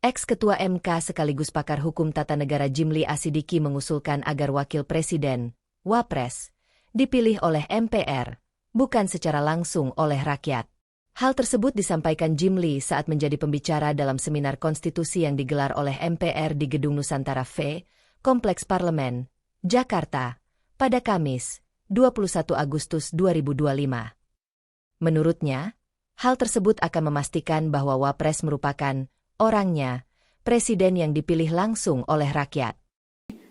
Ex-Ketua MK sekaligus pakar hukum tata negara Jimli Asidiki mengusulkan agar Wakil Presiden, Wapres, dipilih oleh MPR, bukan secara langsung oleh rakyat. Hal tersebut disampaikan Jimli saat menjadi pembicara dalam seminar konstitusi yang digelar oleh MPR di Gedung Nusantara V, Kompleks Parlemen, Jakarta, pada Kamis, 21 Agustus 2025. Menurutnya, hal tersebut akan memastikan bahwa Wapres merupakan orangnya, presiden yang dipilih langsung oleh rakyat.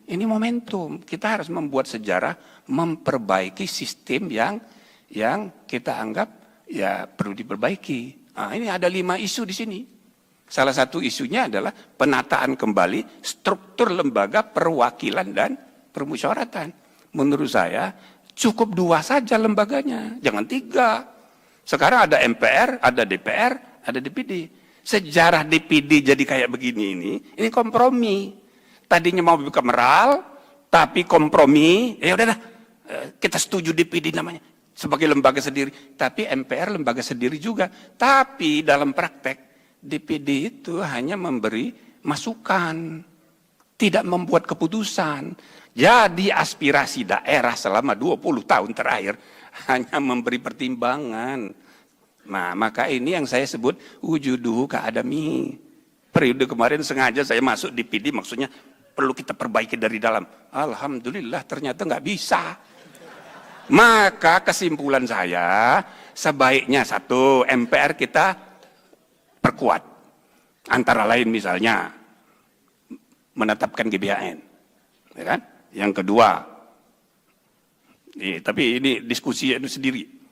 Ini momentum, kita harus membuat sejarah, memperbaiki sistem yang kita anggap ya perlu diperbaiki. Nah, ini ada 5 isu di sini. Salah satu isunya adalah penataan kembali struktur lembaga perwakilan dan permusyawaratan. Menurut saya cukup 2 saja lembaganya, jangan 3. Sekarang ada MPR, ada DPR, ada DPD. Sejarah DPD jadi kayak begini ini kompromi. Tadinya mau bicameral, tapi kompromi, ya udah kita setuju DPD namanya sebagai lembaga sendiri, tapi MPR lembaga sendiri juga. Tapi dalam praktek DPD itu hanya memberi masukan, tidak membuat keputusan. Jadi aspirasi daerah selama 20 tahun terakhir hanya memberi pertimbangan. Nah, maka ini yang saya sebut wujuduhu ka'adami. Periode kemarin sengaja saya masuk di PD, maksudnya perlu kita perbaiki dari dalam. Alhamdulillah ternyata nggak bisa. Maka kesimpulan saya, sebaiknya satu, MPR kita perkuat. Antara lain misalnya, menetapkan GBHN. Ya kan? Yang kedua, tapi ini diskusi itu sendiri.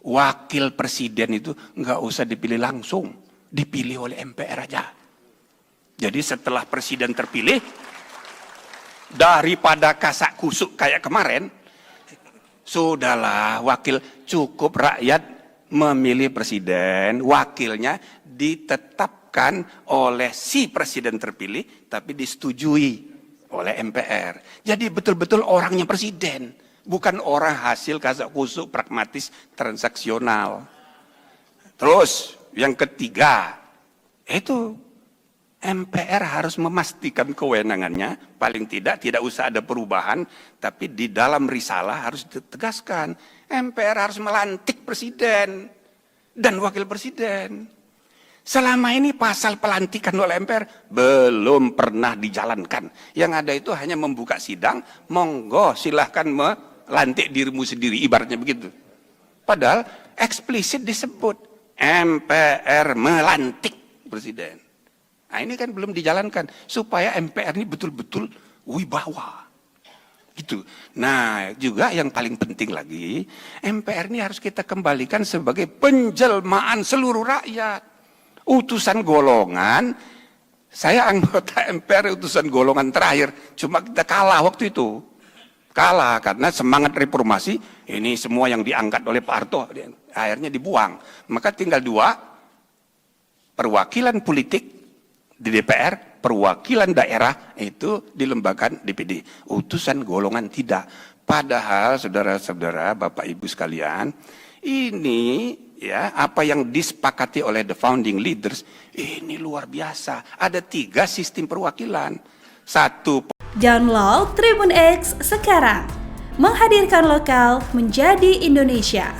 Wakil presiden itu nggak usah dipilih langsung, dipilih oleh MPR aja. Jadi setelah presiden terpilih, daripada kasak kusuk kayak kemarin, sudahlah wakil, cukup rakyat memilih presiden, wakilnya ditetapkan oleh si presiden terpilih, tapi disetujui oleh MPR. Jadi betul-betul orangnya presiden. Bukan orang hasil kasak kusuk pragmatis transaksional. Terus yang ketiga, itu MPR harus memastikan kewenangannya, paling tidak usah ada perubahan, tapi di dalam risalah harus ditegaskan. MPR harus melantik presiden dan wakil presiden. Selama ini pasal pelantikan oleh MPR belum pernah dijalankan. Yang ada itu hanya membuka sidang, monggo silahkan melantik dirimu sendiri, ibaratnya begitu. Padahal eksplisit disebut MPR melantik presiden. Nah ini kan belum dijalankan supaya MPR ini betul-betul wibawa. Gitu. Nah juga yang paling penting lagi, MPR ini harus kita kembalikan sebagai penjelmaan seluruh rakyat. Utusan golongan, saya anggota MPR utusan golongan terakhir, cuma kita kalah waktu itu. Kalah karena semangat reformasi, ini semua yang diangkat oleh Pak Harto, akhirnya dibuang. Maka tinggal 2, perwakilan politik di DPR, perwakilan daerah itu dilembagakan DPD. Utusan golongan tidak. Padahal saudara-saudara, Bapak Ibu sekalian, ini ya apa yang disepakati oleh the founding leaders, ini luar biasa. Ada 3 sistem perwakilan. 1, download Tribun X sekarang, menghadirkan lokal menjadi Indonesia.